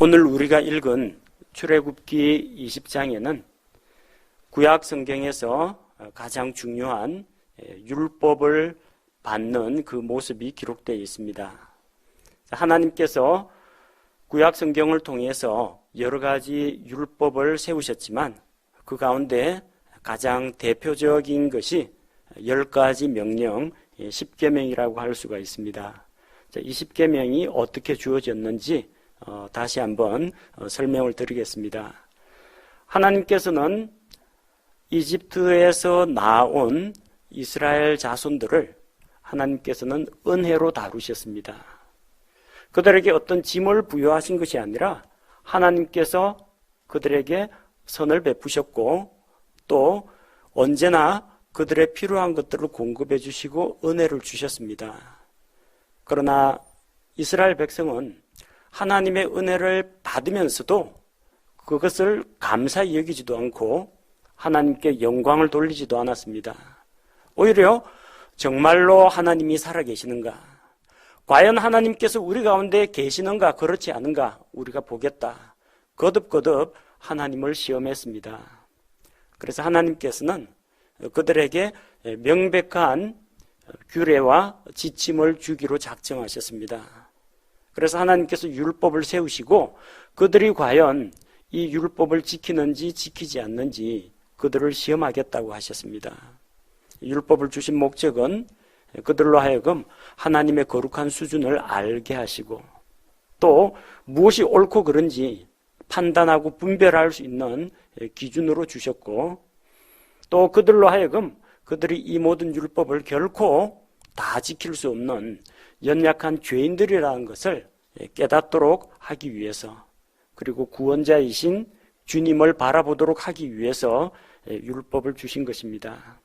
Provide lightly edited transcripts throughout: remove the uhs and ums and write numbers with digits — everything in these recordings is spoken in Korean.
오늘 우리가 읽은 출애굽기 20장에는 구약 성경에서 가장 중요한 율법을 받는 그 모습이 기록되어 있습니다. 하나님께서 구약 성경을 통해서 여러 가지 율법을 세우셨지만 그 가운데 가장 대표적인 것이 10가지 명령, 10계명이라고 할 수가 있습니다. 이 10계명이 어떻게 주어졌는지 다시 한번 설명을 드리겠습니다. 하나님께서는 이집트에서 나온 이스라엘 자손들을 하나님께서는 은혜로 다루셨습니다. 그들에게 어떤 짐을 부여하신 것이 아니라 하나님께서 그들에게 선을 베푸셨고 또 언제나 그들의 필요한 것들을 공급해 주시고 은혜를 주셨습니다. 그러나 이스라엘 백성은 하나님의 은혜를 받으면서도 그것을 감사히 여기지도 않고 하나님께 영광을 돌리지도 않았습니다. 오히려 정말로 하나님이 살아계시는가? 과연 하나님께서 우리 가운데 계시는가 그렇지 않은가 우리가 보겠다. 거듭거듭 하나님을 시험했습니다. 그래서 하나님께서는 그들에게 명백한 규례와 지침을 주기로 작정하셨습니다. 그래서 하나님께서 율법을 세우시고 그들이 과연 이 율법을 지키는지 지키지 않는지 그들을 시험하겠다고 하셨습니다. 율법을 주신 목적은 그들로 하여금 하나님의 거룩한 수준을 알게 하시고 또 무엇이 옳고 그른지 판단하고 분별할 수 있는 기준으로 주셨고 또 그들로 하여금 그들이 이 모든 율법을 결코 다 지킬 수 없는 연약한 죄인들이라는 것을 깨닫도록 하기 위해서 그리고 구원자이신 주님을 바라보도록 하기 위해서 율법을 주신 것입니다.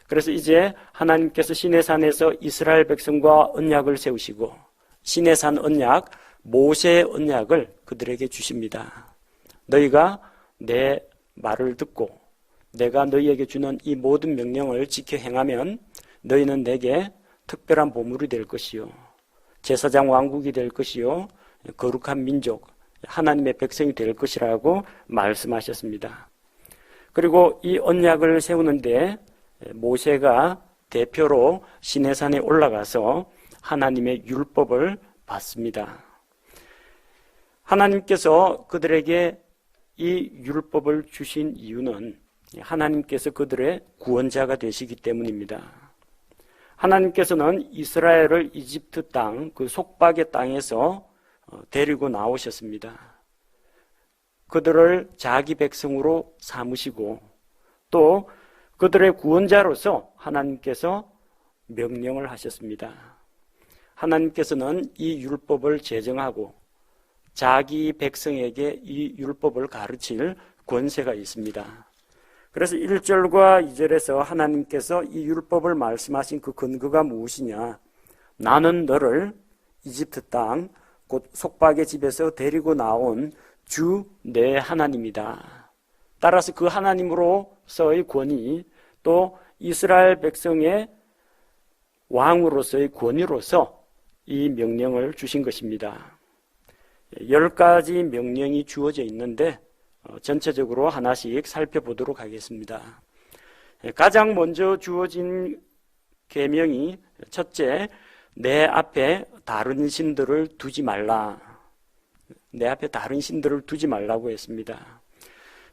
그래서 이제 하나님께서 시내산에서 이스라엘 백성과 언약을 세우시고 시내산 언약, 모세의 언약을 그들에게 주십니다. 너희가 내 말을 듣고 내가 너희에게 주는 이 모든 명령을 지켜 행하면 너희는 내게 특별한 보물이 될 것이요 제사장 왕국이 될 것이요 거룩한 민족 하나님의 백성이 될 것이라고 말씀하셨습니다. 그리고 이 언약을 세우는데 모세가 대표로 시내산에 올라가서 하나님의 율법을 받습니다. 하나님께서 그들에게 이 율법을 주신 이유는 하나님께서 그들의 구원자가 되시기 때문입니다. 하나님께서는 이스라엘을 이집트 땅, 그 속박의 땅에서 데리고 나오셨습니다. 그들을 자기 백성으로 삼으시고 또 그들의 구원자로서 하나님께서 명령을 하셨습니다. 하나님께서는 이 율법을 제정하고 자기 백성에게 이 율법을 가르칠 권세가 있습니다. 그래서 1절과 2절에서 하나님께서 이 율법을 말씀하신 그 근거가 무엇이냐? 나는 너를 이집트 땅, 곧 속박의 집에서 데리고 나온 주 내 하나님이다. 따라서 그 하나님으로서의 권위 또 이스라엘 백성의 왕으로서의 권위로서 이 명령을 주신 것입니다. 10가지 명령이 주어져 있는데 전체적으로 하나씩 살펴보도록 하겠습니다. 가장 먼저 주어진 계명이 첫째, 내 앞에 다른 신들을 두지 말라. 내 앞에 다른 신들을 두지 말라고 했습니다.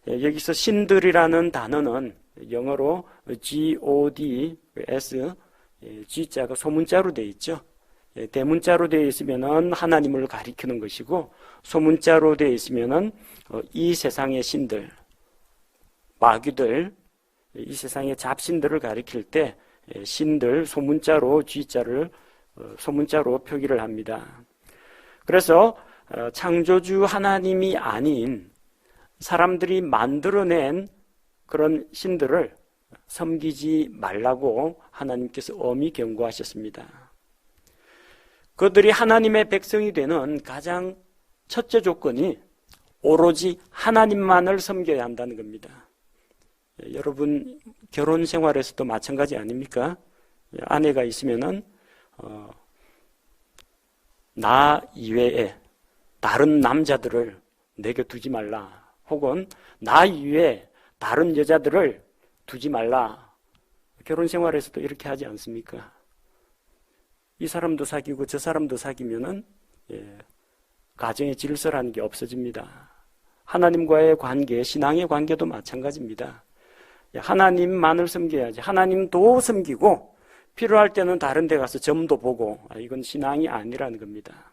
여기서 신들이라는 단어는 영어로 G-O-D-S, G자가 소문자로 되어 있죠. 대문자로 되어 있으면 하나님을 가리키는 것이고 소문자로 되어 있으면 이 세상의 신들, 마귀들, 이 세상의 잡신들을 가리킬 때 신들, 소문자로 G자를 소문자로 표기를 합니다. 그래서 창조주 하나님이 아닌 사람들이 만들어낸 그런 신들을 섬기지 말라고 하나님께서 엄히 경고하셨습니다. 그들이 하나님의 백성이 되는 가장 첫째 조건이 오로지 하나님만을 섬겨야 한다는 겁니다. 여러분 결혼 생활에서도 마찬가지 아닙니까? 아내가 있으면은 나 이외에 다른 남자들을 내게 두지 말라. 혹은 나 이외에 다른 여자들을 두지 말라. 결혼 생활에서도 이렇게 하지 않습니까? 이 사람도 사귀고 저 사람도 사귀면은 가정의 질서라는 게 없어집니다. 하나님과의 관계, 신앙의 관계도 마찬가지입니다. 하나님만을 섬겨야지. 하나님도 섬기고 필요할 때는 다른 데 가서 점도 보고, 이건 신앙이 아니라는 겁니다.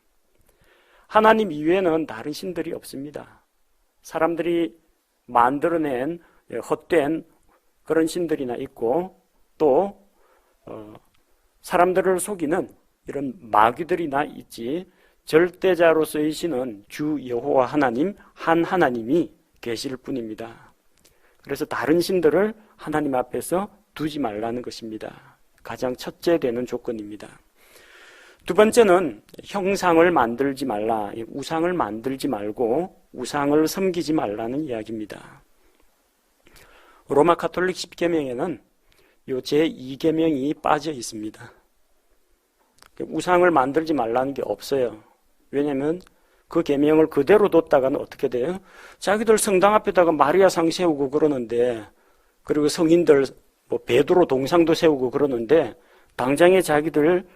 하나님 이외에는 다른 신들이 없습니다. 사람들이 만들어낸 헛된 그런 신들이나 있고, 또 사람들을 속이는 이런 마귀들이나 있지, 절대자로서의 신은 주 여호와 하나님, 한 하나님이 계실 뿐입니다. 그래서 다른 신들을 하나님 앞에서 두지 말라는 것입니다. 가장 첫째 되는 조건입니다. 두 번째는 형상을 만들지 말라, 우상을 만들지 말고 우상을 섬기지 말라는 이야기입니다. 로마 가톨릭 10계명에는 요 제2계명이 빠져 있습니다. 우상을 만들지 말라는 게 없어요. 왜냐하면 그 계명을 그대로 뒀다가는 어떻게 돼요? 자기들 성당 앞에다가 마리아상 세우고 그러는데, 그리고 성인들 베드로 동상도 세우고 그러는데 당장에 자기들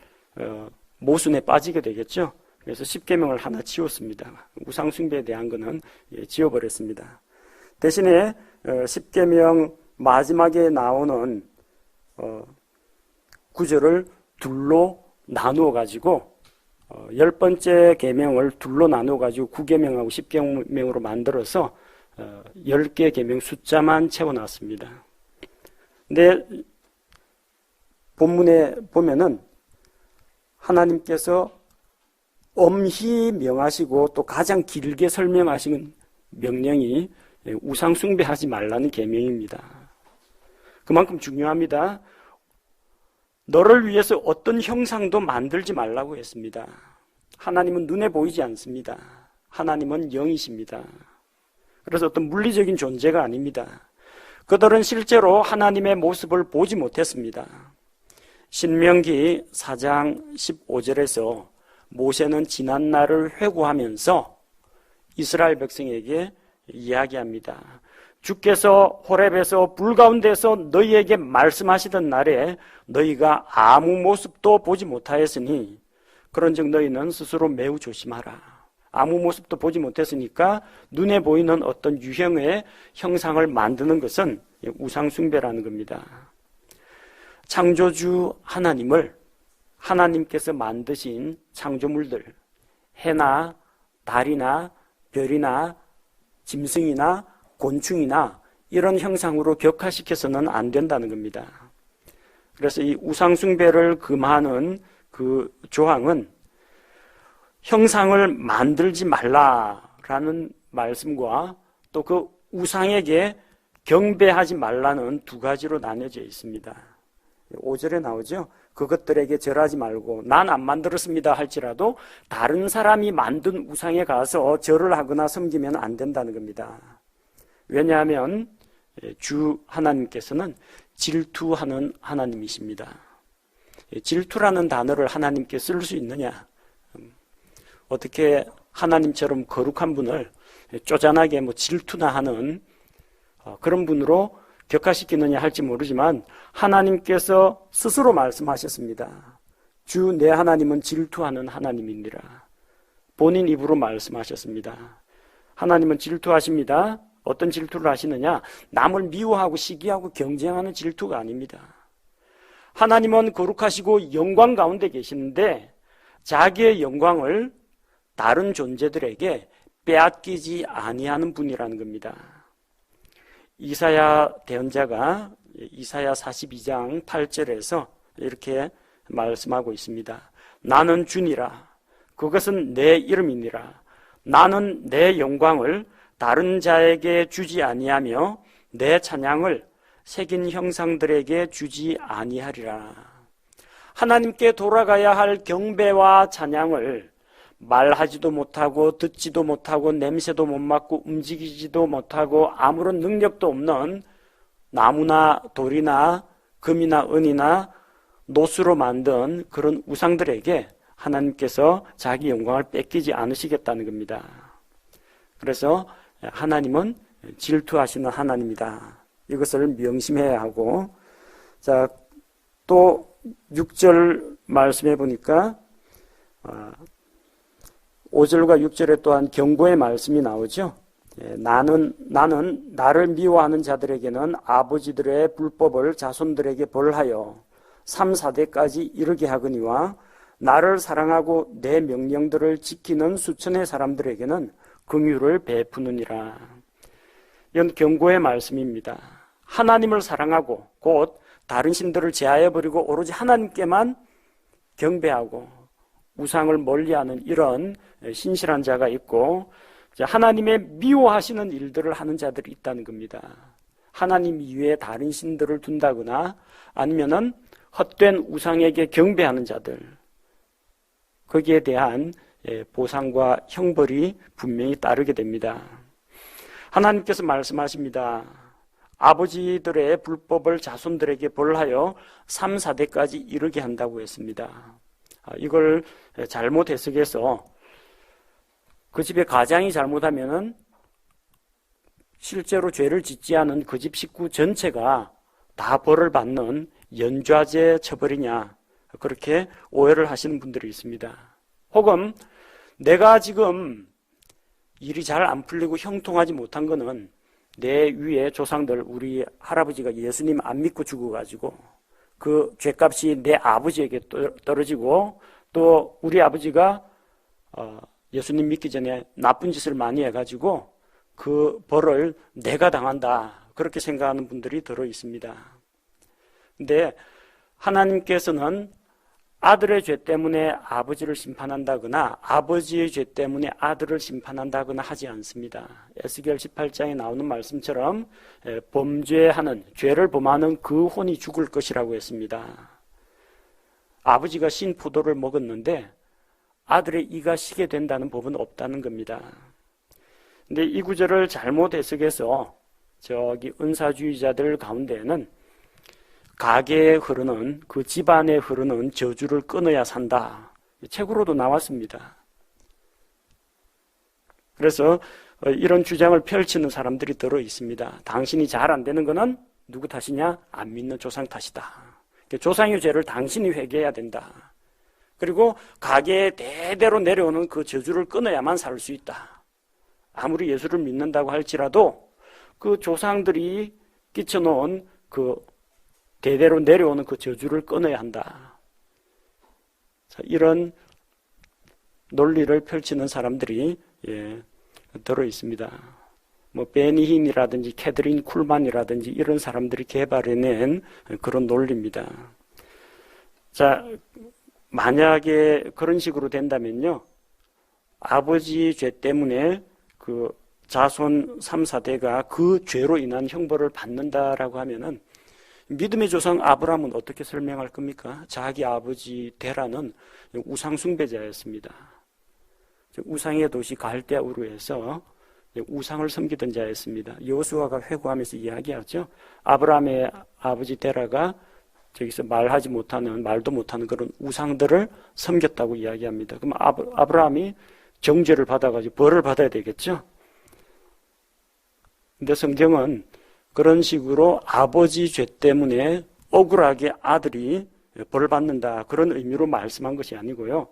모순에 빠지게 되겠죠. 그래서 10계명을 하나 지웠습니다. 우상 숭배에 대한 거는 지워버렸습니다. 대신에 10계명 마지막에 나오는 구절을 둘로 나누어 가지고 10번째 계명을 둘로 나누어 가지고 9계명하고 10계명으로 만들어서 10개 계명 숫자만 채워놨습니다. 근데 본문에 보면은 하나님께서 엄히 명하시고 또 가장 길게 설명하시는 명령이 우상 숭배하지 말라는 계명입니다. 그만큼 중요합니다. 너를 위해서 어떤 형상도 만들지 말라고 했습니다. 하나님은 눈에 보이지 않습니다. 하나님은 영이십니다. 그래서 어떤 물리적인 존재가 아닙니다. 그들은 실제로 하나님의 모습을 보지 못했습니다. 신명기 4장 15절에서 모세는 지난 날을 회고하면서 이스라엘 백성에게 이야기합니다. 주께서 호렙에서 불 가운데서 너희에게 말씀하시던 날에 너희가 아무 모습도 보지 못하였으니 그런즉 너희는 스스로 매우 조심하라. 아무 모습도 보지 못했으니까 눈에 보이는 어떤 유형의 형상을 만드는 것은 우상 숭배라는 겁니다. 창조주 하나님을 하나님께서 만드신 창조물들, 해나 달이나 별이나 짐승이나 곤충이나 이런 형상으로 격화시켜서는 안 된다는 겁니다. 그래서 이 우상 숭배를 금하는 그 조항은 형상을 만들지 말라라는 말씀과 또 그 우상에게 경배하지 말라는 두 가지로 나뉘어져 있습니다. 5절에 나오죠. 그것들에게 절하지 말고 난 안 만들었습니다 할지라도 다른 사람이 만든 우상에 가서 절을 하거나 섬기면 안 된다는 겁니다. 왜냐하면 주 하나님께서는 질투하는 하나님이십니다. 질투라는 단어를 하나님께 쓸 수 있느냐? 어떻게 하나님처럼 거룩한 분을 쪼잔하게 질투나 하는 그런 분으로 격화시키느냐 할지 모르지만 하나님께서 스스로 말씀하셨습니다. 주 내 하나님은 질투하는 하나님이니라. 본인 입으로 말씀하셨습니다. 하나님은 질투하십니다. 어떤 질투를 하시느냐? 남을 미워하고 시기하고 경쟁하는 질투가 아닙니다. 하나님은 거룩하시고 영광 가운데 계시는데 자기의 영광을 다른 존재들에게 빼앗기지 아니하는 분이라는 겁니다. 이사야 대언자가 이사야 42장 8절에서 이렇게 말씀하고 있습니다. 나는 주니라. 그것은 내 이름이니라. 나는 내 영광을 다른 자에게 주지 아니하며 내 찬양을 새긴 형상들에게 주지 아니하리라. 하나님께 돌아가야 할 경배와 찬양을 말하지도 못하고 듣지도 못하고 냄새도 못 맡고 움직이지도 못하고 아무런 능력도 없는 나무나 돌이나 금이나 은이나 노수로 만든 그런 우상들에게 하나님께서 자기 영광을 뺏기지 않으시겠다는 겁니다. 그래서 하나님은 질투하시는 하나님이다. 이것을 명심해야 하고, 자, 또 6절 말씀해 보니까 5절과 6절에 또한 경고의 말씀이 나오죠. 나는 나를 미워하는 자들에게는 아버지들의 불법을 자손들에게 벌하여 3, 4대까지 이르게 하거니와 나를 사랑하고 내 명령들을 지키는 수천의 사람들에게는 긍휼을 베푸느니라. 이건 경고의 말씀입니다. 하나님을 사랑하고 곧 다른 신들을 제하여버리고 오로지 하나님께만 경배하고 우상을 멀리하는 이런 신실한 자가 있고, 하나님의 미워하시는 일들을 하는 자들이 있다는 겁니다. 하나님 이외에 다른 신들을 둔다거나 아니면은 헛된 우상에게 경배하는 자들, 거기에 대한 보상과 형벌이 분명히 따르게 됩니다. 하나님께서 말씀하십니다. 아버지들의 불법을 자손들에게 벌하여 3, 4대까지 이르게 한다고 했습니다. 이걸 잘못 해석해서 그 집의 가장이 잘못하면은 실제로 죄를 짓지 않은 그 집 식구 전체가 다 벌을 받는 연좌제 처벌이냐, 그렇게 오해를 하시는 분들이 있습니다. 혹은 내가 지금 일이 잘 안 풀리고 형통하지 못한 거는 내 위에 조상들, 우리 할아버지가 예수님 안 믿고 죽어가지고 그 죄값이 내 아버지에게 떨어지고, 또 우리 아버지가 예수님 믿기 전에 나쁜 짓을 많이 해가지고 그 벌을 내가 당한다, 그렇게 생각하는 분들이 들어 있습니다. 근데 하나님께서는 아들의 죄 때문에 아버지를 심판한다거나 아버지의 죄 때문에 아들을 심판한다거나 하지 않습니다. 에스겔 18장에 나오는 말씀처럼 범죄하는, 죄를 범하는 그 혼이 죽을 것이라고 했습니다. 아버지가 신 포도를 먹었는데 아들의 이가 시게 된다는 법은 없다는 겁니다. 근데 이 구절을 잘못 해석해서 저기 은사주의자들 가운데에는 가계에 흐르는, 그 집안에 흐르는 저주를 끊어야 산다, 책으로도 나왔습니다. 그래서 이런 주장을 펼치는 사람들이 들어 있습니다. 당신이 잘 안 되는 거는 누구 탓이냐? 안 믿는 조상 탓이다. 조상의 죄를 당신이 회개해야 된다. 그리고 가계에 대대로 내려오는 그 저주를 끊어야만 살 수 있다. 아무리 예수를 믿는다고 할지라도 그 조상들이 끼쳐놓은 그 대대로 내려오는 그 저주를 끊어야 한다. 자, 이런 논리를 펼치는 사람들이 들어 있습니다. 뭐 베니힌이라든지 캐드린 쿨만이라든지 이런 사람들이 개발해낸 그런 논리입니다. 자, 만약에 그런 식으로 된다면요, 아버지 죄 때문에 그 자손 3, 4대가 그 죄로 인한 형벌을 받는다라고 하면은 믿음의 조상 아브라함은 어떻게 설명할 겁니까? 자기 아버지 데라는 우상 숭배자였습니다. 우상의 도시 갈대아 우르에서 우상을 섬기던 자였습니다. 여호수아가 회고하면서 이야기하죠. 아브라함의 아버지 데라가 저기서 말도 못하는 그런 우상들을 섬겼다고 이야기합니다. 그럼 아브라함이 정죄를 받아가지고 벌을 받아야 되겠죠. 근데 성경은 그런 식으로 아버지 죄 때문에 억울하게 아들이 벌 받는다, 그런 의미로 말씀한 것이 아니고요.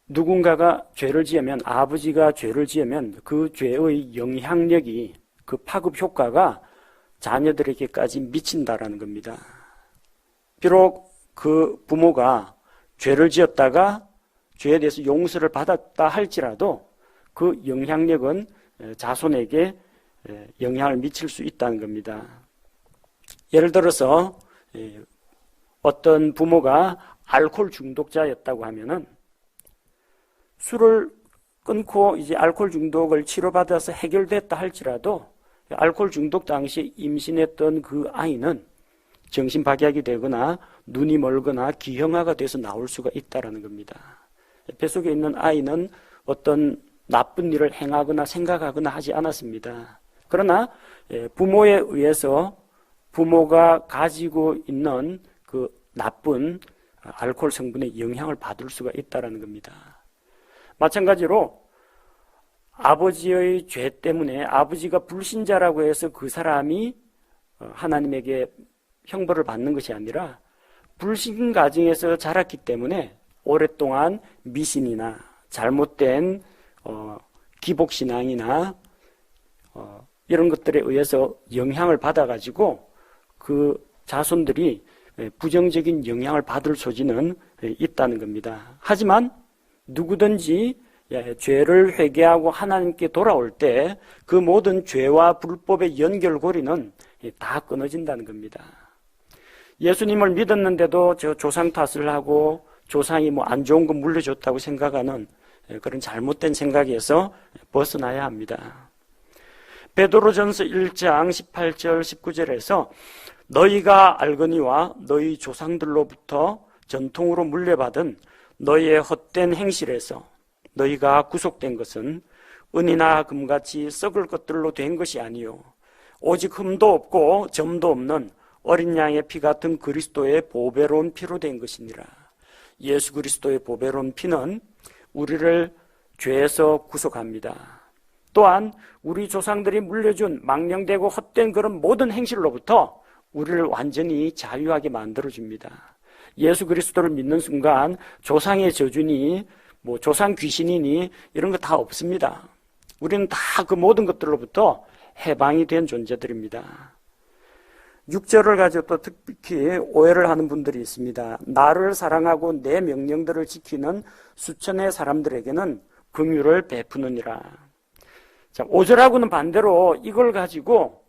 누군가가 죄를 지으면, 아버지가 죄를 지으면 그 죄의 영향력이, 그 파급 효과가 자녀들에게까지 미친다라는 겁니다. 비록 그 부모가 죄를 지었다가 죄에 대해서 용서를 받았다 할지라도 그 영향력은 자손에게 영향을 미칠 수 있다는 겁니다. 예를 들어서 어떤 부모가 알코올 중독자였다고 하면은 술을 끊고 이제 알코올 중독을 치료받아서 해결됐다 할지라도 알코올 중독 당시 임신했던 그 아이는 정신박약이 되거나 눈이 멀거나 기형아가 돼서 나올 수가 있다는 겁니다. 뱃속에 있는 아이는 어떤 나쁜 일을 행하거나 생각하거나 하지 않았습니다. 그러나 부모에 의해서 부모가 가지고 있는 그 나쁜 알코올 성분의 영향을 받을 수가 있다는 겁니다. 마찬가지로 아버지의 죄 때문에 아버지가 불신자라고 해서 그 사람이 하나님에게 형벌을 받는 것이 아니라 불신 가정에서 자랐기 때문에 오랫동안 미신이나 잘못된 기복신앙이나 이런 것들에 의해서 영향을 받아가지고 그 자손들이 부정적인 영향을 받을 소지는 있다는 겁니다. 하지만 누구든지 죄를 회개하고 하나님께 돌아올 때 그 모든 죄와 불법의 연결고리는 다 끊어진다는 겁니다. 예수님을 믿었는데도 저 조상 탓을 하고 조상이 뭐 안 좋은 거 물려줬다고 생각하는 그런 잘못된 생각에서 벗어나야 합니다. 베드로전서 1장 18절 19절에서 너희가 알거니와 너희 조상들로부터 전통으로 물려받은 너희의 헛된 행실에서 너희가 구속된 것은 은이나 금같이 썩을 것들로 된 것이 아니요 오직 흠도 없고 점도 없는 어린 양의 피 같은 그리스도의 보배로운 피로 된 것이니라. 예수 그리스도의 보배로운 피는 우리를 죄에서 구속합니다. 또한 우리 조상들이 물려준 망령되고 헛된 그런 모든 행실로부터 우리를 완전히 자유하게 만들어줍니다. 예수 그리스도를 믿는 순간 조상의 저주니 뭐 조상 귀신이니 이런 거 다 없습니다. 우리는 다 그 모든 것들로부터 해방이 된 존재들입니다. 6절을 가지고 또 특히 오해를 하는 분들이 있습니다. 나를 사랑하고 내 명령들을 지키는 수천의 사람들에게는 긍휼을 베푸느니라. 자, 5절하고는 반대로 이걸 가지고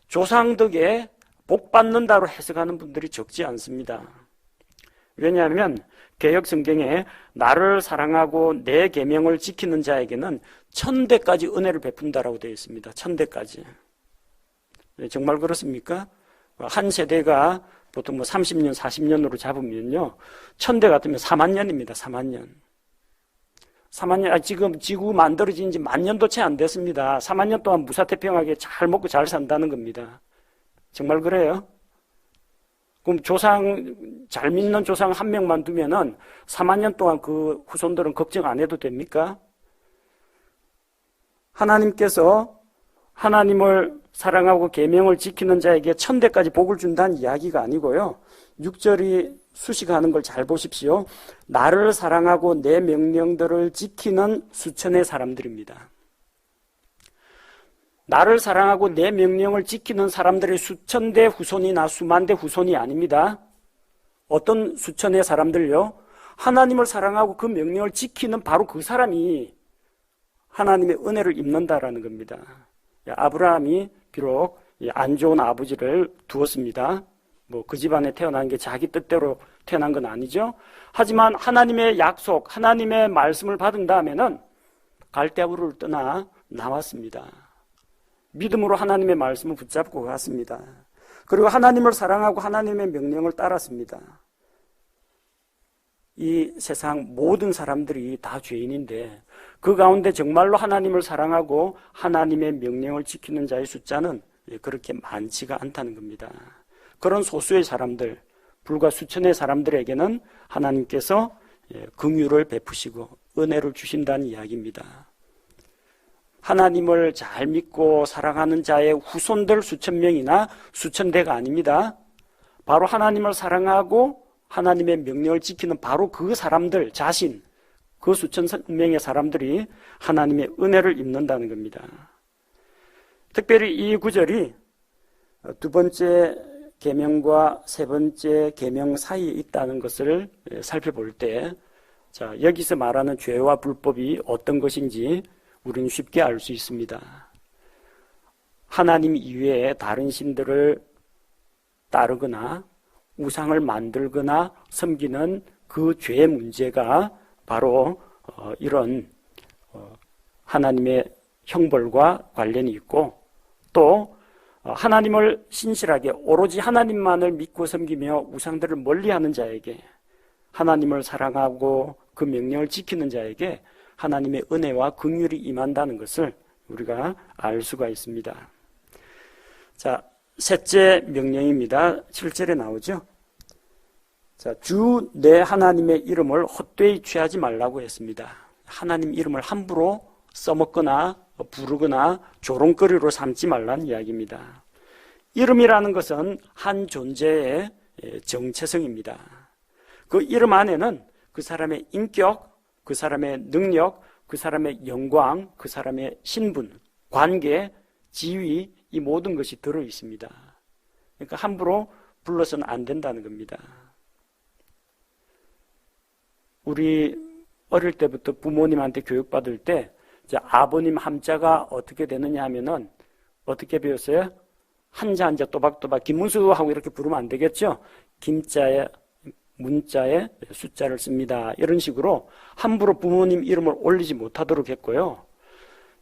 조상 덕에 복 받는다로 해석하는 분들이 적지 않습니다. 왜냐하면 개역 성경에 나를 사랑하고 내 계명을 지키는 자에게는 1000대까지 은혜를 베푼다라고 되어 있습니다. 1000대까지. 정말 그렇습니까? 한 세대가 보통 뭐 30년, 40년으로 잡으면요. 1000대 같으면 4만 년입니다. 4만 년. 4만 년, 지금 지구 만들어진 지 10,000년도 채 안 됐습니다. 4만 년 동안 무사태평하게 잘 먹고 잘 산다는 겁니다. 정말 그래요? 그럼 잘 믿는 조상 한 명만 두면은 4만 년 동안 그 후손들은 걱정 안 해도 됩니까? 하나님께서 하나님을 사랑하고 계명을 지키는 자에게 1000대까지 복을 준다는 이야기가 아니고요. 6절이 수식하는 걸 잘 보십시오. 나를 사랑하고 내 명령들을 지키는 수천의 사람들입니다. 나를 사랑하고 내 명령을 지키는 사람들의 수천 대 후손이나 수만 대 후손이 아닙니다. 어떤 수천의 사람들요? 하나님을 사랑하고 그 명령을 지키는 바로 그 사람이 하나님의 은혜를 입는다라는 겁니다. 아브라함이 비록 안 좋은 아버지를 두었습니다. 뭐 그 집안에 태어난 게 자기 뜻대로 태어난 건 아니죠. 하지만 하나님의 약속, 하나님의 말씀을 받은 다음에는 갈대아우르를 떠나 나왔습니다. 믿음으로 하나님의 말씀을 붙잡고 갔습니다. 그리고 하나님을 사랑하고 하나님의 명령을 따랐습니다. 이 세상 모든 사람들이 다 죄인인데 그 가운데 정말로 하나님을 사랑하고 하나님의 명령을 지키는 자의 숫자는 그렇게 많지가 않다는 겁니다. 그런 소수의 사람들, 불과 수천의 사람들에게는 하나님께서 긍휼을 베푸시고 은혜를 주신다는 이야기입니다. 하나님을 잘 믿고 사랑하는 자의 후손들 수천 명이나 수천 대가 아닙니다. 바로 하나님을 사랑하고 하나님의 명령을 지키는 바로 그 사람들 자신, 그 수천 명의 사람들이 하나님의 은혜를 입는다는 겁니다. 특별히 이 구절이 두 번째 계명과 세 번째 계명 사이에 있다는 것을 살펴볼 때, 자, 여기서 말하는 죄와 불법이 어떤 것인지 우리는 쉽게 알 수 있습니다. 하나님 이외에 다른 신들을 따르거나 우상을 만들거나 섬기는 그 죄의 문제가 바로 이런 하나님의 형벌과 관련이 있고, 또 하나님을 신실하게 오로지 하나님만을 믿고 섬기며 우상들을 멀리하는 자에게, 하나님을 사랑하고 그 명령을 지키는 자에게 하나님의 은혜와 긍휼이 임한다는 것을 우리가 알 수가 있습니다. 자, 셋째 명령입니다. 7절에 나오죠. 자, 주 내 하나님의 이름을 헛되이 취하지 말라고 했습니다. 하나님 이름을 함부로 써먹거나 부르거나 조롱거리로 삼지 말라는 이야기입니다. 이름이라는 것은 한 존재의 정체성입니다. 그 이름 안에는 그 사람의 인격, 그 사람의 능력, 그 사람의 영광, 그 사람의 신분, 관계, 지위, 이 모든 것이 들어 있습니다. 그러니까 함부로 불러서는 안 된다는 겁니다. 우리 어릴 때부터 부모님한테 교육받을 때 아버님 함자가 어떻게 되느냐 하면은 어떻게 배웠어요? 한자 한자 또박또박 김문수 하고 이렇게 부르면 안 되겠죠? 김자에 문자에 숫자를 씁니다. 이런 식으로 함부로 부모님 이름을 올리지 못하도록 했고요.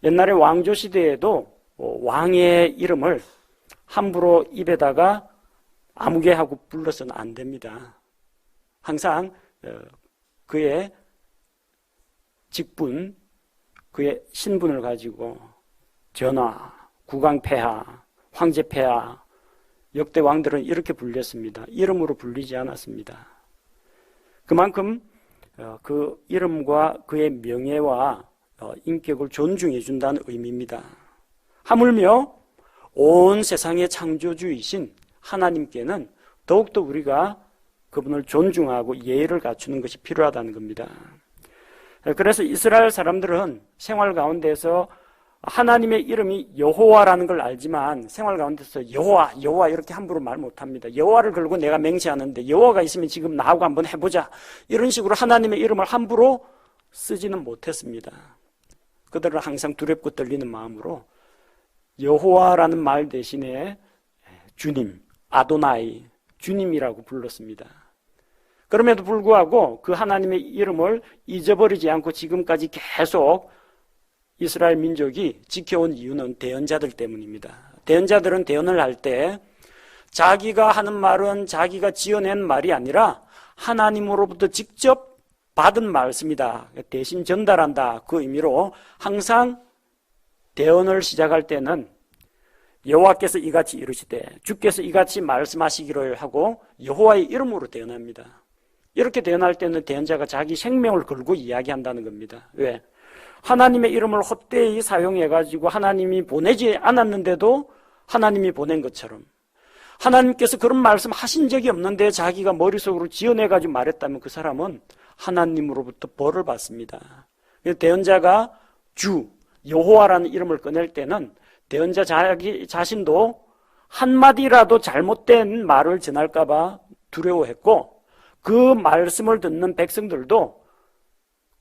옛날에 왕조 시대에도 왕의 이름을 함부로 입에다가 아무개 하고 불러서는 안 됩니다. 항상 그의 직분, 그의 신분을 가지고 전하, 국왕폐하, 황제폐하, 역대 왕들은 이렇게 불렸습니다. 이름으로 불리지 않았습니다. 그만큼 그 이름과 그의 명예와 인격을 존중해 준다는 의미입니다. 하물며 온 세상의 창조주이신 하나님께는 더욱더 우리가 그분을 존중하고 예의를 갖추는 것이 필요하다는 겁니다. 그래서 이스라엘 사람들은 생활 가운데서 하나님의 이름이 여호와라는 걸 알지만 생활 가운데서 여호와 이렇게 함부로 말 못합니다. 여호와를 걸고 내가 맹세하는데 여호와가 있으면 지금 나하고 한번 해보자, 이런 식으로 하나님의 이름을 함부로 쓰지는 못했습니다. 그들은 항상 두렵고 떨리는 마음으로 여호와라는 말 대신에 주님, 아도나이, 주님이라고 불렀습니다. 그럼에도 불구하고 그 하나님의 이름을 잊어버리지 않고 지금까지 계속 이스라엘 민족이 지켜온 이유는 대언자들 때문입니다. 대언자들은 대언을 할 때 자기가 하는 말은 자기가 지어낸 말이 아니라 하나님으로부터 직접 받은 말씀이다, 대신 전달한다, 그 의미로 항상 대언을 시작할 때는 여호와께서 이같이 이르시되 주께서 이같이 말씀하시기를 하고 여호와의 이름으로 대언합니다. 이렇게 대언할 때는 대언자가 자기 생명을 걸고 이야기한다는 겁니다. 왜? 하나님의 이름을 헛되이 사용해가지고 하나님이 보내지 않았는데도 하나님이 보낸 것처럼, 하나님께서 그런 말씀 하신 적이 없는데 자기가 머릿속으로 지어내가지고 말했다면 그 사람은 하나님으로부터 벌을 받습니다. 대언자가 주, 여호와라는 이름을 꺼낼 때는 대언자 자기 자신도 한마디라도 잘못된 말을 전할까봐 두려워했고, 그 말씀을 듣는 백성들도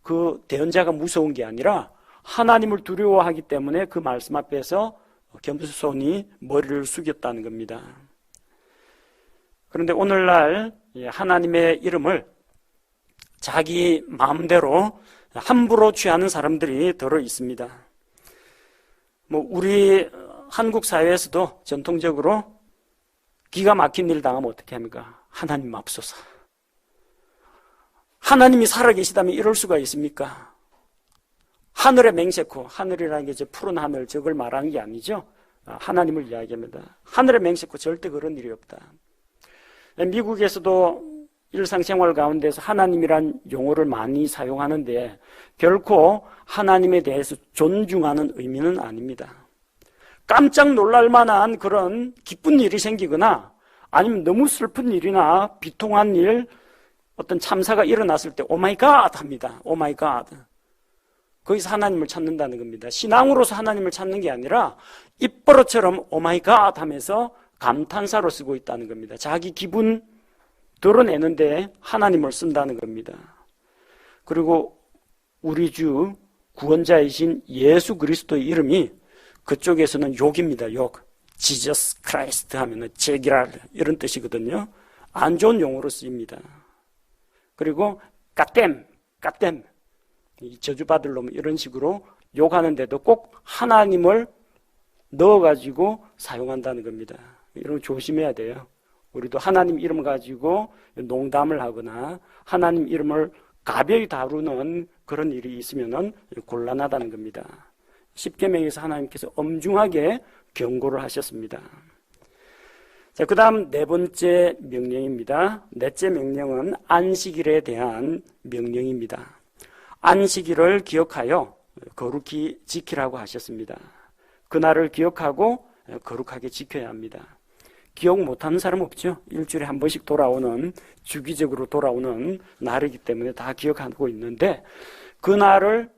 그 대언자가 무서운 게 아니라 하나님을 두려워하기 때문에 그 말씀 앞에서 겸손히 머리를 숙였다는 겁니다. 그런데 오늘날 하나님의 이름을 자기 마음대로 함부로 취하는 사람들이 들어 있습니다. 우리 한국 사회에서도 전통적으로 기가 막힌 일 당하면 어떻게 합니까? 하나님 맙소사. 하나님이 살아계시다면 이럴 수가 있습니까? 하늘의 맹세코, 하늘이라는 게 이제 푸른 하늘, 저걸 말하는 게 아니죠. 하나님을 이야기합니다. 하늘의 맹세코, 절대 그런 일이 없다. 미국에서도 일상생활 가운데서 하나님이란 용어를 많이 사용하는데 결코 하나님에 대해서 존중하는 의미는 아닙니다. 깜짝 놀랄 만한 그런 기쁜 일이 생기거나 아니면 너무 슬픈 일이나 비통한 일, 어떤 참사가 일어났을 때 오마이갓 합니다. 오마이갓. 거기서 하나님을 찾는다는 겁니다. 신앙으로서 하나님을 찾는 게 아니라 입버릇처럼 오마이갓 하면서 감탄사로 쓰고 있다는 겁니다. 자기 기분 드러내는데 하나님을 쓴다는 겁니다. 그리고 우리 주 구원자이신 예수 그리스도의 이름이 그쪽에서는 욕입니다. 욕. 지저스 크라이스트 하면은 제기랄 이런 뜻이거든요. 안 좋은 용어로 쓰입니다. 그리고 까땜 저주받을 놈 이런 식으로 욕하는데도 꼭 하나님을 넣어가지고 사용한다는 겁니다. 이런 거 조심해야 돼요. 우리도 하나님 이름 가지고 농담을 하거나 하나님 이름을 가벼이 다루는 그런 일이 있으면 곤란하다는 겁니다. 십계명에서 하나님께서 엄중하게 경고를 하셨습니다. 자, 그 다음 네 번째 명령입니다. 넷째 명령은 안식일에 대한 명령입니다. 안식일을 기억하여 거룩히 지키라고 하셨습니다. 그날을 기억하고 거룩하게 지켜야 합니다. 기억 못하는 사람 없죠? 일주일에 한 번씩 돌아오는, 주기적으로 돌아오는 날이기 때문에 다 기억하고 있는데, 그날을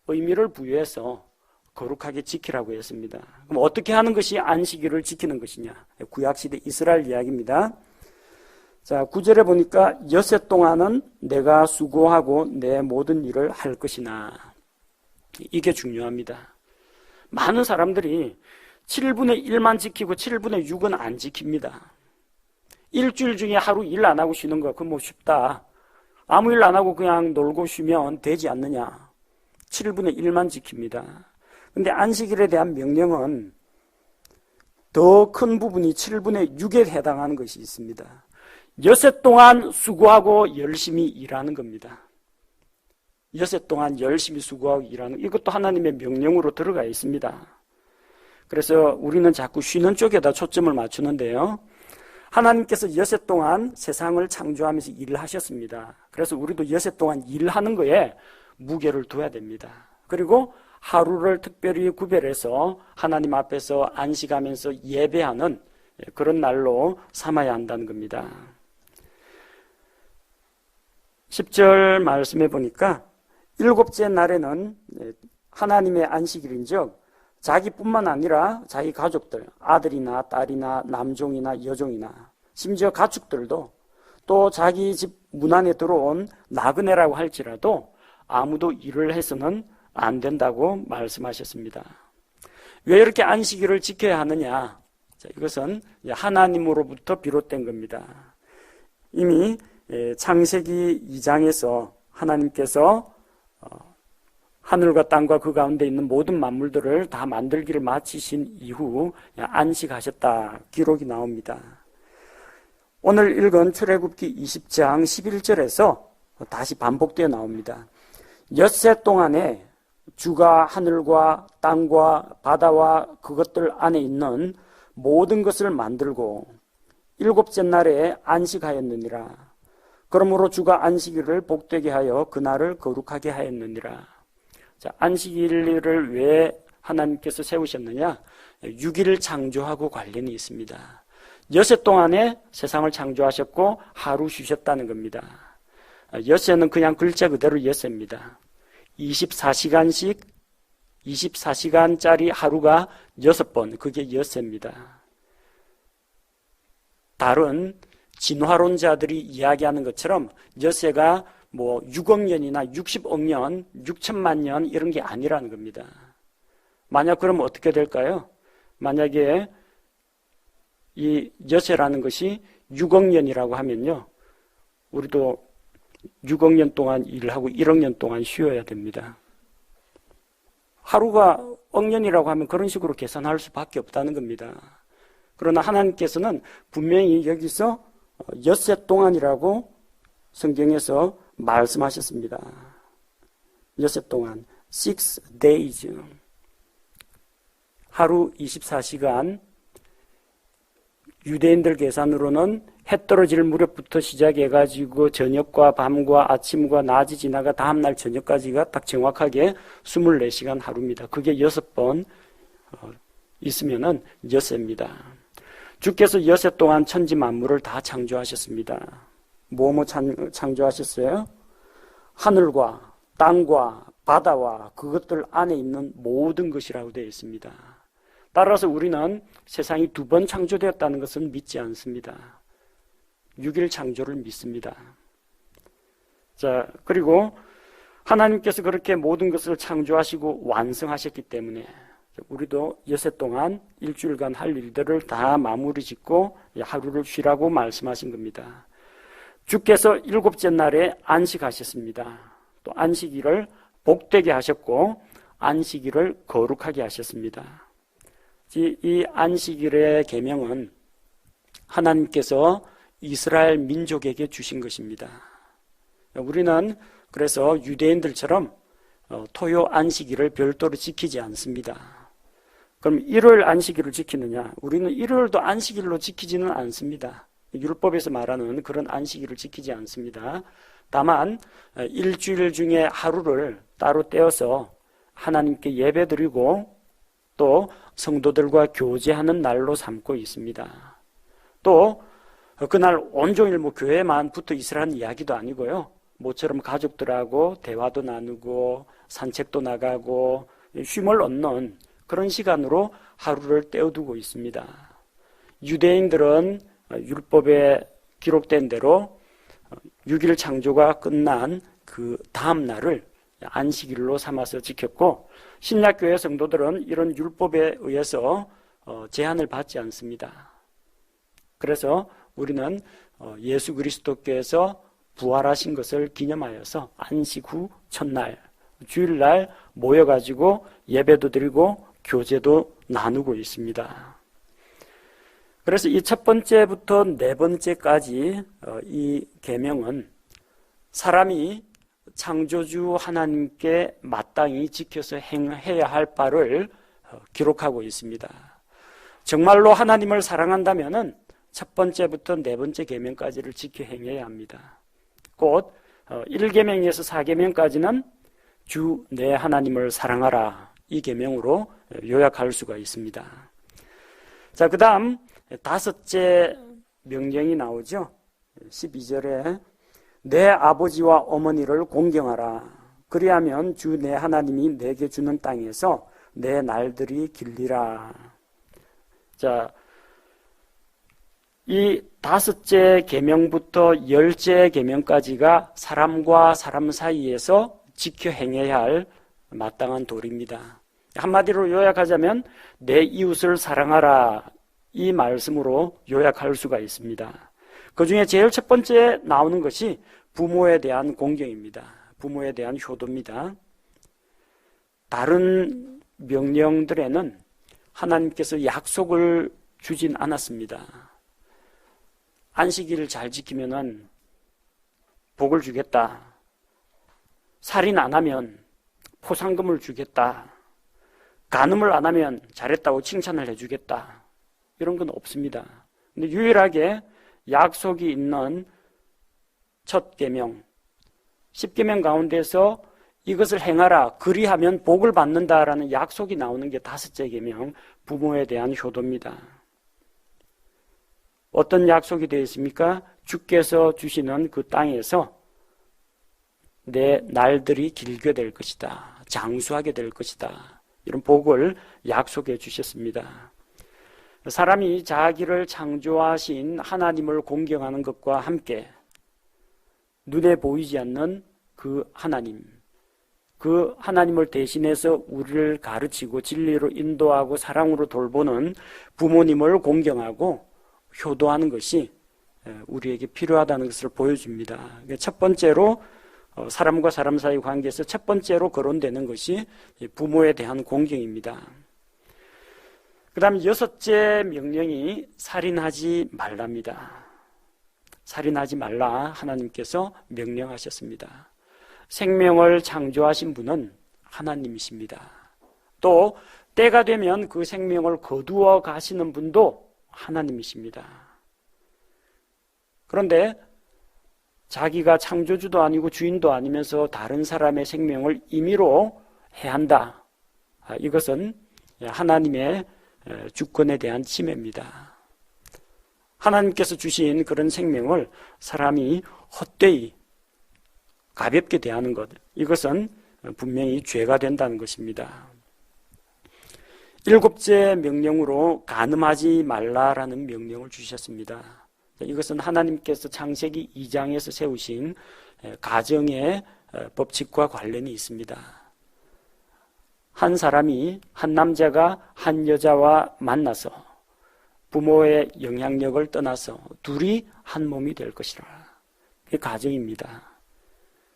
의미를 부여해서 거룩하게 지키라고 했습니다. 그럼 어떻게 하는 것이 안식일을 지키는 것이냐? 구약시대 이스라엘 이야기입니다. 자, 9절에 보니까 여세 동안은 내가 수고하고 내 모든 일을 할 것이나. 이게 중요합니다. 많은 사람들이 7분의 1만 지키고 7분의 6은 안 지킵니다. 일주일 중에 하루 일 안 하고 쉬는 거, 그건 뭐 쉽다. 아무 일 안 하고 그냥 놀고 쉬면 되지 않느냐. 7분의 1만 지킵니다. 근데 안식일에 대한 명령은 더 큰 부분이 7분의 6에 해당하는 것이 있습니다. 여세 동안 수고하고 열심히 일하는 겁니다. 여세 동안 열심히 수고하고 일하는, 이것도 하나님의 명령으로 들어가 있습니다. 그래서 우리는 자꾸 쉬는 쪽에다 초점을 맞추는데요. 하나님께서 여세 동안 세상을 창조하면서 일을 하셨습니다. 그래서 우리도 여세 동안 일하는 거에 무게를 둬야 됩니다. 그리고 하루를 특별히 구별해서 하나님 앞에서 안식하면서 예배하는 그런 날로 삼아야 한다는 겁니다. 10절 말씀해 보니까 일곱째 날에는 하나님의 안식일인즉 자기뿐만 아니라 자기 가족들, 아들이나 딸이나 남종이나 여종이나 심지어 가축들도 또 자기 집 문 안에 들어온 나그네라고 할지라도 아무도 일을 해서는 안 된다고 말씀하셨습니다. 왜 이렇게 안식일을 지켜야 하느냐? 이것은 하나님으로부터 비롯된 겁니다. 이미 창세기 2장에서 하나님께서 하늘과 땅과 그 가운데 있는 모든 만물들을 다 만들기를 마치신 이후 안식하셨다 기록이 나옵니다. 오늘 읽은 출애굽기 20장 11절에서 다시 반복되어 나옵니다. 엿새 동안에 주가 하늘과 땅과 바다와 그것들 안에 있는 모든 것을 만들고 일곱째 날에 안식하였느니라. 그러므로 주가 안식일을 복되게 하여 그날을 거룩하게 하였느니라. 자, 안식일을 왜 하나님께서 세우셨느냐? 6일 창조하고 관련이 있습니다. 엿새 동안에 세상을 창조하셨고 하루 쉬셨다는 겁니다. 엿새는 그냥 글자 그대로 엿새입니다. 24시간씩 24시간짜리 하루가 6번, 그게 엿새입니다. 다른 진화론자들이 이야기하는 것처럼 엿새가 뭐 6억 년이나 60억 년, 6천만 년 이런 게 아니라는 겁니다. 만약 그러면 어떻게 될까요? 만약에 이 엿새라는 것이 6억 년이라고 하면요, 우리도 6억 년 동안 일하고 1억 년 동안 쉬어야 됩니다. 하루가 억년이라고 하면 그런 식으로 계산할 수밖에 없다는 겁니다. 그러나 하나님께서는 분명히 여기서 엿새 동안이라고 성경에서 말씀하셨습니다. 엿새 동안 6 days, 하루 24시간, 유대인들 계산으로는 해 떨어질 무렵부터 시작해가지고 저녁과 밤과 아침과 낮이 지나가 다음날 저녁까지가 딱 정확하게 24시간 하루입니다. 그게 6번 있으면은 엿새입니다. 주께서 엿새 동안 천지 만물을 다 창조하셨습니다. 뭐뭐 창조하셨어요? 하늘과 땅과 바다와 그것들 안에 있는 모든 것이라고 되어 있습니다. 따라서 우리는 세상이 2번 창조되었다는 것은 믿지 않습니다. 6일 창조를 믿습니다. 자, 그리고 하나님께서 그렇게 모든 것을 창조하시고 완성하셨기 때문에 우리도 엿새 동안 일주일간 할 일들을 다 마무리 짓고 하루를 쉬라고 말씀하신 겁니다. 주께서 7째 날에 안식하셨습니다. 또 안식일을 복되게 하셨고 안식일을 거룩하게 하셨습니다. 이 안식일의 계명은 하나님께서 이스라엘 민족에게 주신 것입니다. 우리는 그래서 유대인들처럼 토요 안식일을 별도로 지키지 않습니다. 그럼 일요일 안식일을 지키느냐? 우리는 일요일도 안식일로 지키지는 않습니다. 율법에서 말하는 그런 안식일을 지키지 않습니다. 다만 일주일 중에 하루를 따로 떼어서 하나님께 예배드리고 또 성도들과 교제하는 날로 삼고 있습니다. 또 그날 온종일 교회만 붙어 있으라는 이야기도 아니고요. 모처럼 가족들하고 대화도 나누고 산책도 나가고 쉼을 얻는 그런 시간으로 하루를 떼어두고 있습니다. 유대인들은 율법에 기록된 대로 6일 창조가 끝난 그 다음 날을 안식일로 삼아서 지켰고, 신약교회 성도들은 이런 율법에 의해서 제한을 받지 않습니다. 그래서 우리는 예수 그리스도께서 부활하신 것을 기념하여서 안식 후 첫날, 주일날 모여가지고 예배도 드리고 교제도 나누고 있습니다. 그래서 이 첫 번째부터 네 번째까지 이 계명은 사람이 창조주 하나님께 마땅히 지켜서 행해야 할 바를 기록하고 있습니다. 정말로 하나님을 사랑한다면은 첫 번째부터 네 번째 계명까지를 지켜 행해야 합니다. 곧 1계명에서 4계명까지는 주 내 하나님을 사랑하라, 이 계명으로 요약할 수가 있습니다. 자, 그 다음 다섯째 명령이 나오죠. 12절에 내 아버지와 어머니를 공경하라. 그리하면 주 내 하나님이 내게 주는 땅에서 내 날들이 길리라. 자, 이 다섯째 계명부터 10째 계명까지가 사람과 사람 사이에서 지켜 행해야 할 마땅한 도리입니다. 한마디로 요약하자면 내 이웃을 사랑하라, 이 말씀으로 요약할 수가 있습니다. 그 중에 제일 첫 번째 나오는 것이 부모에 대한 공경입니다. 부모에 대한 효도입니다. 다른 명령들에는 하나님께서 약속을 주진 않았습니다. 안식일을 잘 지키면은 복을 주겠다. 살인 안 하면 포상금을 주겠다. 간음을 안 하면 잘했다고 칭찬을 해주겠다. 이런 건 없습니다. 근데 유일하게 약속이 있는 첫 계명, 10계명 가운데서 이것을 행하라, 그리하면 복을 받는다라는 약속이 나오는 게 다섯째 계명, 부모에 대한 효도입니다. 어떤 약속이 되어 있습니까? 주께서 주시는 그 땅에서 내 날들이 길게 될 것이다. 장수하게 될 것이다. 이런 복을 약속해 주셨습니다. 사람이 자기를 창조하신 하나님을 공경하는 것과 함께 눈에 보이지 않는 그 하나님을 대신해서 우리를 가르치고 진리로 인도하고 사랑으로 돌보는 부모님을 공경하고 효도하는 것이 우리에게 필요하다는 것을 보여줍니다. 첫 번째로 사람과 사람 사이 관계에서 첫 번째로 거론되는 것이 부모에 대한 공경입니다. 그 다음 6째 명령이 살인하지 말랍니다. 살인하지 말라 하나님께서 명령하셨습니다. 생명을 창조하신 분은 하나님이십니다. 또 때가 되면 그 생명을 거두어 가시는 분도 하나님이십니다. 그런데 자기가 창조주도 아니고 주인도 아니면서 다른 사람의 생명을 임의로 해한다. 이것은 하나님의 주권에 대한 침해입니다. 하나님께서 주신 그런 생명을 사람이 헛되이 가볍게 대하는 것, 이것은 분명히 죄가 된다는 것입니다. 7째 명령으로 간음하지 말라라는 명령을 주셨습니다. 이것은 하나님께서 창세기 2장에서 세우신 가정의 법칙과 관련이 있습니다. 한 사람이, 한 남자가 한 여자와 만나서 부모의 영향력을 떠나서 둘이 한 몸이 될 것이라. 그게 가정입니다.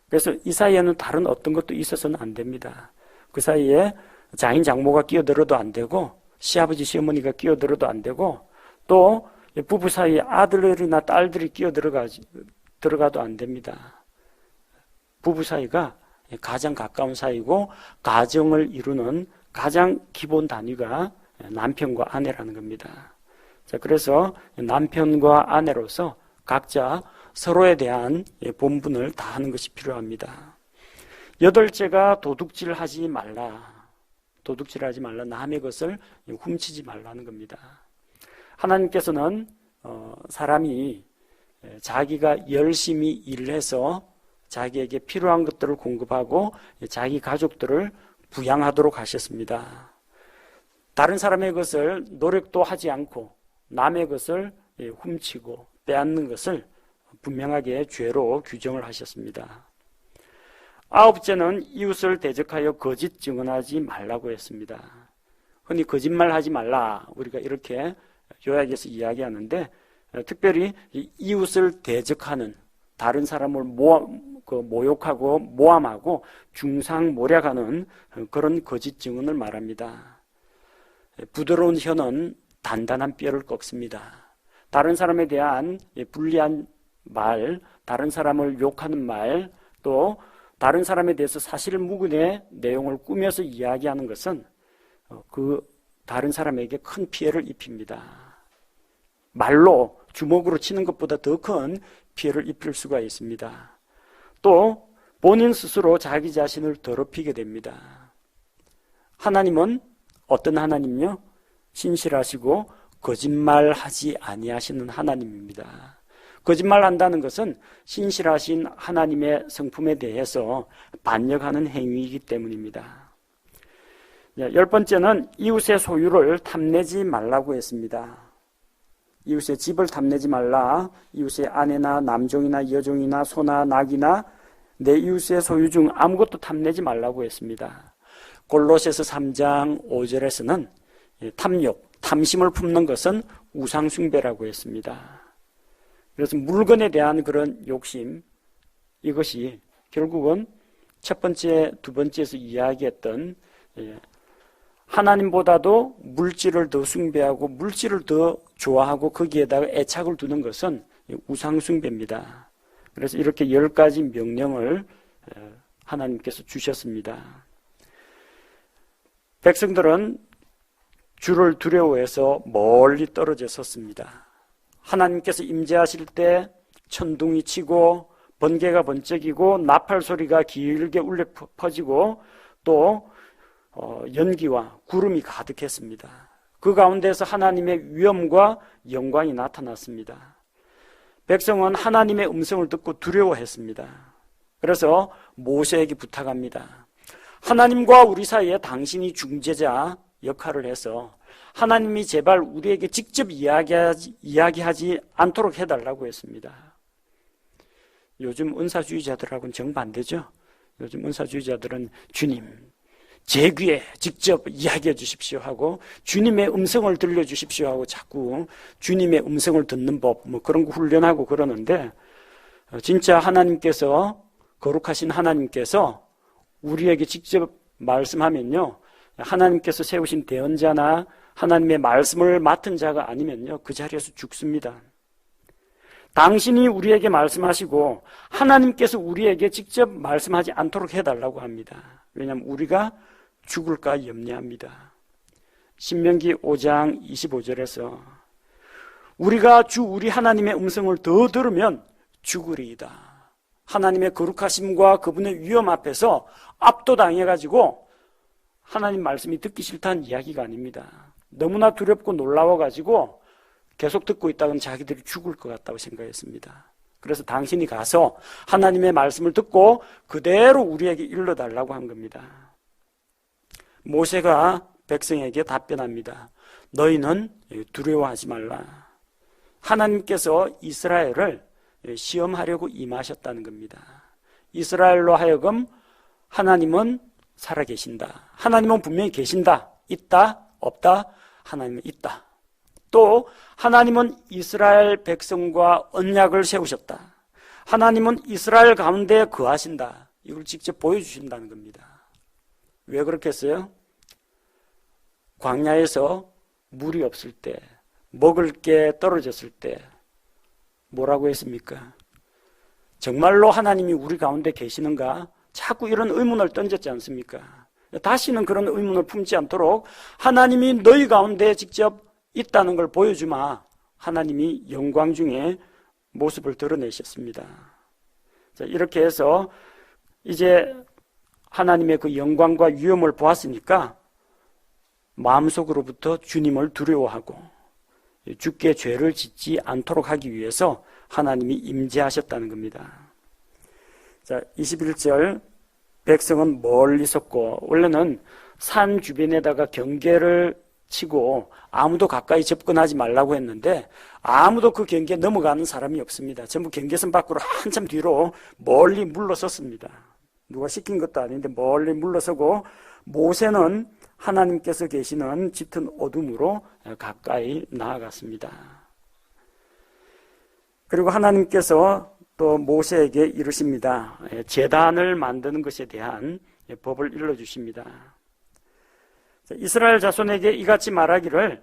그래서 이 사이에는 다른 어떤 것도 있어서는 안 됩니다. 그 사이에 장인 장모가 끼어들어도 안 되고 시아버지 시어머니가 끼어들어도 안 되고 또 부부 사이에 아들이나 딸들이 들어가도 안 됩니다. 부부 사이가 가장 가까운 사이고 가정을 이루는 가장 기본 단위가 남편과 아내라는 겁니다. 자, 그래서 남편과 아내로서 각자 서로에 대한 본분을 다하는 것이 필요합니다. 여덟째가 도둑질하지 말라. 도둑질하지 말라. 남의 것을 훔치지 말라는 겁니다. 하나님께서는 사람이 자기가 열심히 일해서 자기에게 필요한 것들을 공급하고 자기 가족들을 부양하도록 하셨습니다. 다른 사람의 것을 노력도 하지 않고 남의 것을 훔치고 빼앗는 것을 분명하게 죄로 규정을 하셨습니다. 아홉째는 이웃을 대적하여 거짓 증언하지 말라고 했습니다. 흔히 거짓말하지 말라 우리가 이렇게 요약해서 이야기하는데, 특별히 이웃을 대적하는, 다른 사람을 모욕하고 모함하고 중상모략하는 그런 거짓 증언을 말합니다. 부드러운 혀는 단단한 뼈를 꺾습니다. 다른 사람에 대한 불리한 말, 다른 사람을 욕하는 말, 또 다른 사람에 대해서 사실무근의 내용을 꾸며서 이야기하는 것은 그 다른 사람에게 큰 피해를 입힙니다. 말로 주먹으로 치는 것보다 더 큰 피해를 입힐 수가 있습니다. 또 본인 스스로 자기 자신을 더럽히게 됩니다. 하나님은 어떤 하나님요? 신실하시고 거짓말하지 아니하시는 하나님입니다. 거짓말한다는 것은 신실하신 하나님의 성품에 대해서 반역하는 행위이기 때문입니다. 10번째는 이웃의 소유를 탐내지 말라고 했습니다. 이웃의 집을 탐내지 말라. 이웃의 아내나 남종이나 여종이나 소나 낙이나 내 이웃의 소유 중 아무것도 탐내지 말라고 했습니다. 골로새서 3장 5절에서는 탐욕, 탐심을 품는 것은 우상숭배라고 했습니다. 그래서 물건에 대한 그런 욕심, 이것이 결국은 첫 번째, 두 번째에서 이야기했던 하나님보다도 물질을 더 숭배하고 물질을 더 좋아하고 거기에다가 애착을 두는 것은 우상숭배입니다. 그래서 이렇게 10가지 명령을 하나님께서 주셨습니다. 백성들은 주를 두려워해서 멀리 떨어져 섰습니다. 하나님께서 임재하실 때 천둥이 치고 번개가 번쩍이고 나팔 소리가 길게 울려 퍼지고 또 연기와 구름이 가득했습니다. 그 가운데서 하나님의 위엄과 영광이 나타났습니다. 백성은 하나님의 음성을 듣고 두려워했습니다. 그래서 모세에게 부탁합니다. 하나님과 우리 사이에 당신이 중재자 역할을 해서 하나님이 제발 우리에게 직접 이야기하지 않도록 해달라고 했습니다. 요즘 은사주의자들하고는 정반대죠. 요즘 은사주의자들은 주님, 제 귀에 직접 이야기해 주십시오 하고 주님의 음성을 들려주십시오 하고 자꾸 주님의 음성을 듣는 법 그런 거 훈련하고 그러는데, 진짜 하나님께서, 거룩하신 하나님께서 우리에게 직접 말씀하면요, 하나님께서 세우신 대언자나 하나님의 말씀을 맡은 자가 아니면요, 그 자리에서 죽습니다. 당신이 우리에게 말씀하시고 하나님께서 우리에게 직접 말씀하지 않도록 해달라고 합니다. 왜냐하면 우리가 죽을까 염려합니다. 신명기 5장 25절에서 우리가 우리 하나님의 음성을 더 들으면 죽으리이다. 하나님의 거룩하심과 그분의 위엄 앞에서 압도당해가지고 하나님 말씀이 듣기 싫다는 이야기가 아닙니다. 너무나 두렵고 놀라워가지고 계속 듣고 있다가는 자기들이 죽을 것 같다고 생각했습니다. 그래서 당신이 가서 하나님의 말씀을 듣고 그대로 우리에게 일러달라고 한 겁니다. 모세가 백성에게 답변합니다. 너희는 두려워하지 말라. 하나님께서 이스라엘을 시험하려고 임하셨다는 겁니다. 이스라엘로 하여금 하나님은 살아계신다. 하나님은 분명히 계신다. 있다? 없다? 하나님은 있다. 또 하나님은 이스라엘 백성과 언약을 세우셨다. 하나님은 이스라엘 가운데 거하신다. 이걸 직접 보여주신다는 겁니다. 왜 그렇게 했어요? 광야에서 물이 없을 때, 먹을 게 떨어졌을 때 뭐라고 했습니까? 정말로 하나님이 우리 가운데 계시는가? 자꾸 이런 의문을 던졌지 않습니까? 다시는 그런 의문을 품지 않도록 하나님이 너희 가운데 직접 있다는 걸 보여주마. 하나님이 영광 중에 모습을 드러내셨습니다. 자, 이렇게 해서 이제 하나님의 그 영광과 위엄을 보았으니까 마음속으로부터 주님을 두려워하고 주께 죄를 짓지 않도록 하기 위해서 하나님이 임재하셨다는 겁니다. 자, 21절 백성은 멀리 섰고, 원래는 산 주변에다가 경계를 치고 아무도 가까이 접근하지 말라고 했는데 아무도 그 경계에 넘어가는 사람이 없습니다. 전부 경계선 밖으로 한참 뒤로 멀리 물러섰습니다. 누가 시킨 것도 아닌데 멀리 물러서고, 모세는 하나님께서 계시는 짙은 어둠으로 가까이 나아갔습니다. 그리고 하나님께서 또 모세에게 이르십니다. 제단을 만드는 것에 대한 법을 일러주십니다. 이스라엘 자손에게 이같이 말하기를,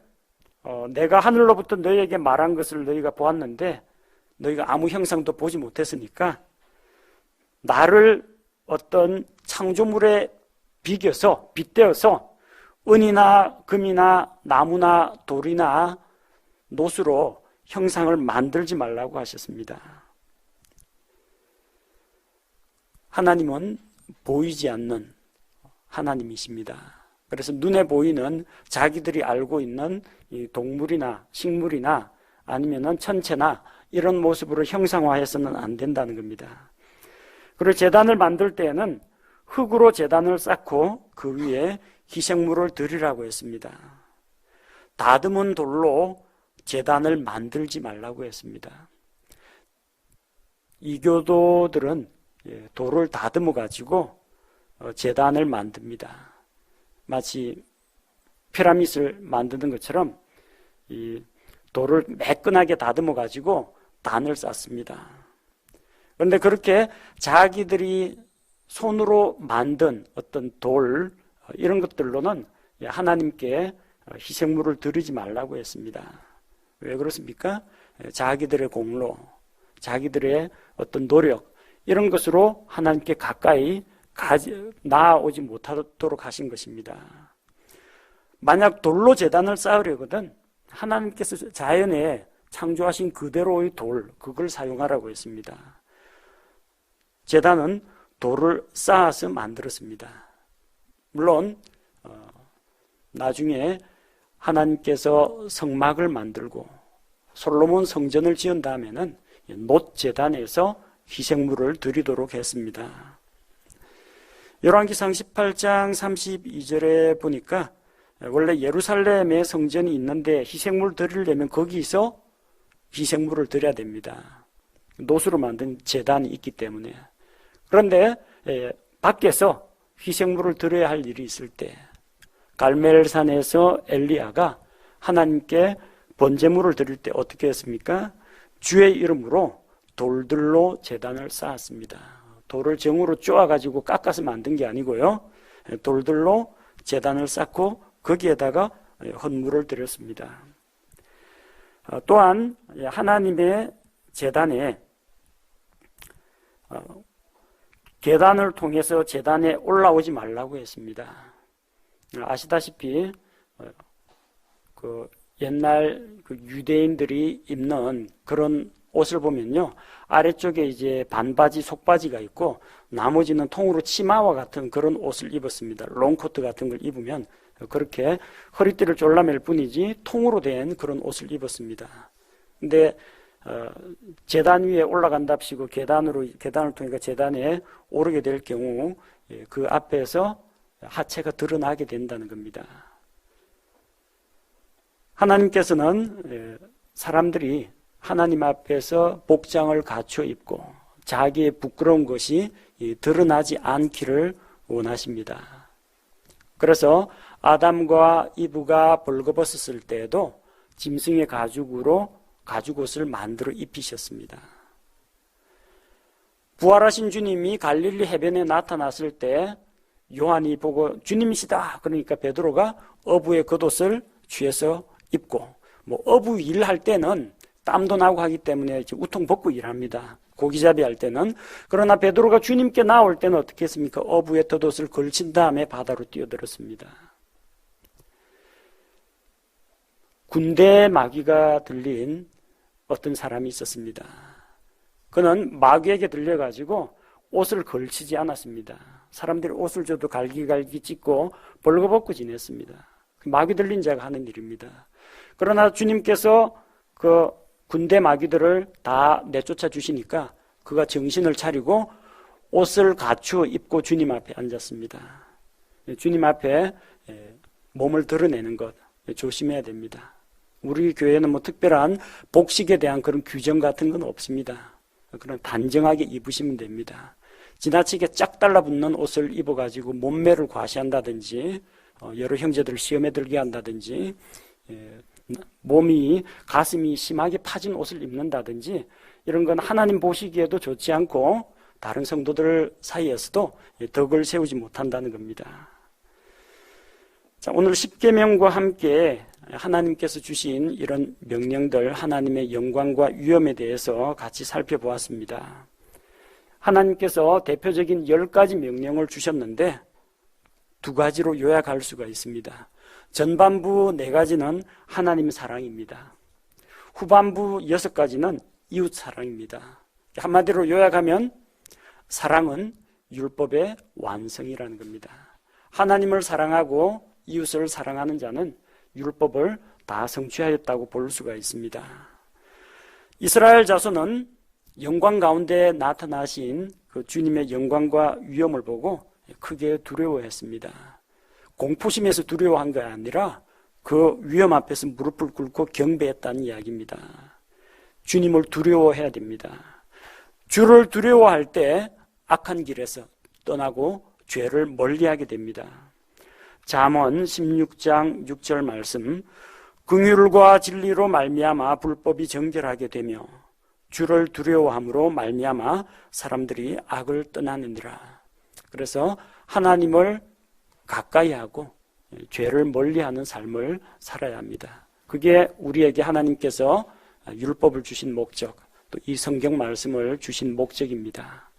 내가 하늘로부터 너희에게 말한 것을 너희가 보았는데 너희가 아무 형상도 보지 못했으니까 나를 어떤 창조물에 비겨서 빗대어서 은이나 금이나 나무나 돌이나 노수로 형상을 만들지 말라고 하셨습니다. 하나님은 보이지 않는 하나님이십니다. 그래서 눈에 보이는 자기들이 알고 있는 이 동물이나 식물이나 아니면은 천체나 이런 모습으로 형상화해서는 안 된다는 겁니다. 그리고 제단을 만들 때에는 흙으로 제단을 쌓고 그 위에 희생물을 드리라고 했습니다. 다듬은 돌로 제단을 만들지 말라고 했습니다. 이교도들은 돌을 다듬어 가지고 제단을 만듭니다. 마치 피라밋을 만드는 것처럼 이 돌을 매끈하게 다듬어 가지고 단을 쌓습니다. 그런데 그렇게 자기들이 손으로 만든 어떤 돌, 이런 것들로는 하나님께 희생물을 드리지 말라고 했습니다. 왜 그렇습니까? 자기들의 공로, 자기들의 어떤 노력, 이런 것으로 하나님께 가까이 나아오지 못하도록 하신 것입니다. 만약 돌로 제단을 쌓으려거든 하나님께서 자연에 창조하신 그대로의 돌, 그걸 사용하라고 했습니다. 제단은 돌을 쌓아서 만들었습니다. 물론 나중에 하나님께서 성막을 만들고 솔로몬 성전을 지은 다음에는 놋 제단에서 희생물을 드리도록 했습니다. 열왕기상 18장 32절에 보니까 원래 예루살렘에 성전이 있는데 희생물 드리려면 거기서 희생물을 드려야 됩니다. 놋으로 만든 제단이 있기 때문에. 그런데 밖에서 희생물을 드려야 할 일이 있을 때 갈멜산에서 엘리야가 하나님께 번제물을 드릴 때 어떻게 했습니까? 주의 이름으로 돌들로 제단을 쌓았습니다. 돌을 정으로 쪼아가지고 깎아서 만든 게 아니고요. 돌들로 제단을 쌓고 거기에다가 헌물을 드렸습니다. 또한 하나님의 제단에 계단을 통해서 제단에 올라오지 말라고 했습니다. 아시다시피 그 옛날 그 유대인들이 입는 그런 옷을 보면요, 아래쪽에 이제 반바지, 속바지가 있고 나머지는 통으로 치마와 같은 그런 옷을 입었습니다. 롱코트 같은 걸 입으면 그렇게 허리띠를 졸라맬 뿐이지 통으로 된 그런 옷을 입었습니다. 근데 제단 위에 올라간답시고 계단을 통해 제단에 오르게 될 경우 그 앞에서 하체가 드러나게 된다는 겁니다. 하나님께서는 사람들이 하나님 앞에서 복장을 갖춰 입고 자기의 부끄러운 것이 드러나지 않기를 원하십니다. 그래서 아담과 이브가 벌거벗었을 때에도 짐승의 가죽으로 가죽옷을 만들어 입히셨습니다. 부활하신 주님이 갈릴리 해변에 나타났을 때 요한이 보고 주님이시다 그러니까 베드로가 어부의 겉옷을 취해서 입고, 어부 일할 때는 땀도 나고 하기 때문에 우통 벗고 일합니다. 고기잡이 할 때는. 그러나 베드로가 주님께 나올 때는 어떻게 했습니까? 어부의 덧옷을 걸친 다음에 바다로 뛰어들었습니다. 군대 마귀가 들린 어떤 사람이 있었습니다. 그는 마귀에게 들려가지고 옷을 걸치지 않았습니다. 사람들이 옷을 줘도 갈기갈기 찢고 벌거벗고 지냈습니다. 마귀 들린 자가 하는 일입니다. 그러나 주님께서 그 군대 마귀들을 다 내쫓아 주시니까 그가 정신을 차리고 옷을 갖추어 입고 주님 앞에 앉았습니다. 주님 앞에 몸을 드러내는 것 조심해야 됩니다. 우리 교회는 뭐 특별한 복식에 대한 그런 규정 같은 건 없습니다. 그런 단정하게 입으시면 됩니다. 지나치게 쫙 달라붙는 옷을 입어가지고 몸매를 과시한다든지 여러 형제들을 시험에 들게 한다든지 몸이 가슴이 심하게 파진 옷을 입는다든지 이런 건 하나님 보시기에도 좋지 않고 다른 성도들 사이에서도 덕을 세우지 못한다는 겁니다. 자, 오늘 십계명과 함께 하나님께서 주신 이런 명령들, 하나님의 영광과 위엄에 대해서 같이 살펴보았습니다. 하나님께서 대표적인 10가지 명령을 주셨는데 2가지로 요약할 수가 있습니다. 전반부 4가지는 하나님 사랑입니다. 후반부 6가지는 이웃 사랑입니다. 한마디로 요약하면 사랑은 율법의 완성이라는 겁니다. 하나님을 사랑하고 이웃을 사랑하는 자는 율법을 다 성취하였다고 볼 수가 있습니다. 이스라엘 자손은 영광 가운데 나타나신 그 주님의 영광과 위엄을 보고 크게 두려워했습니다. 공포심에서 두려워한 게 아니라 그 위엄 앞에서 무릎을 꿇고 경배했다는 이야기입니다. 주님을 두려워해야 됩니다. 주를 두려워할 때 악한 길에서 떠나고 죄를 멀리하게 됩니다. 잠언 16장 6절 말씀, 긍휼과 진리로 말미암아 불법이 정결하게 되며 주를 두려워함으로 말미암아 사람들이 악을 떠나느니라. 그래서 하나님을 가까이 하고 죄를 멀리하는 삶을 살아야 합니다. 그게 우리에게 하나님께서 율법을 주신 목적, 또 이 성경 말씀을 주신 목적입니다.